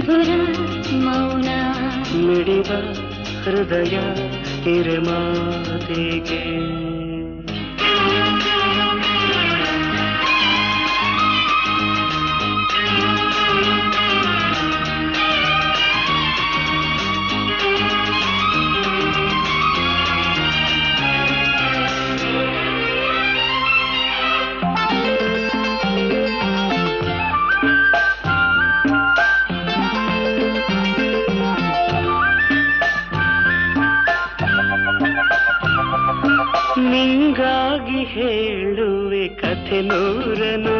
ಮಧುರ ಮೌನ ಮಿಡಿವ ಹೃದಯ ಹಿರಮಾತೆಗೆ ನಿಂಗಾಗಿ ಹೇಳುವೆ ಕಥೆ ನೂರನು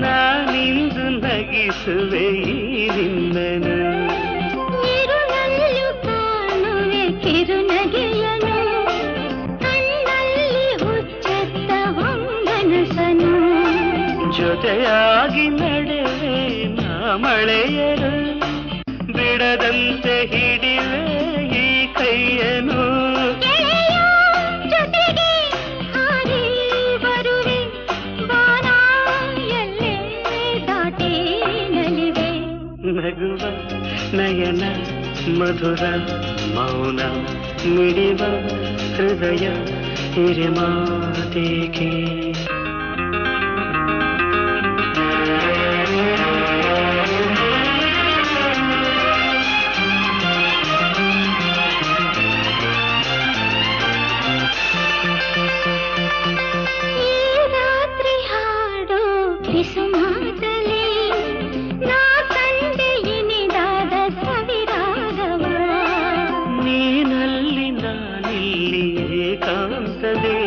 ನಾನಿಂದು ನಗಿಸುವೆ ಈ ನಿನ್ನನು ಇರುಳಲ್ಲೂ ಕಾಣುವೆ ಕಿರುನಗೆಯನು ಕಣ್ಣಲ್ಲಿ ಹುಚ್ಚೆತ್ತ ಹೊಂಗನಸನು ಜೊತೆಯಾಗಿ ನಡೆವೆ ನಾ ಮಳೆಯರು ಬಿಡದಂತೆ ಹಿಡಿವೆ ಈ ಕೈಯನು ನಗುವ ನಯನ ಮಧುರ ಮೌನ ಮಿಡಿವ ಹೃದಯ ಹಿರಿಮಾತೆಗೆ ಈ ರಾತ್ರಿ ಹಾಡು ಕಿಸುಮಾತಲಿ ಏಕಾಂತದೆ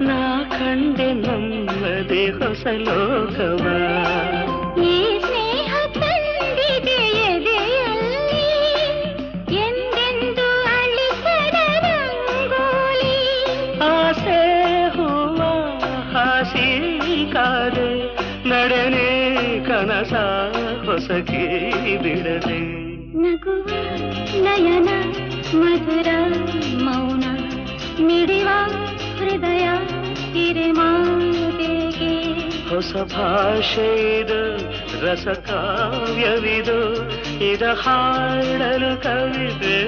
ನಾ ಕಂಡೆ ನಮ್ಮದೆ ಹೊಸ ಲೋಕವ ಈ ಸ್ನೇಹ ತಂದಿದೆ ಎದೆಯಲ್ಲಿ ಎಂದೆಂದು ಅಳಿಸದ ರಂಗೋಲಿ ಆಸೆ ಹೂವ ಹಾಸಿ ಕಾದೆ ನಡೆನೆ ಕನಸ ಹೊಸಕಿ ಬಿಡದೆ ನಗುವ ನಯನ ಮಧುರ ಮೌನ ಮಿಡಿವ ಹೃದಯ ಹಿರಿಮಾತೆಗೆ ಹೊಸ ಭಾಷೆದು ರಸ ಕಾವ್ಯವಿದು ಇದ ಹಾಡಲು ಕವಿತೆ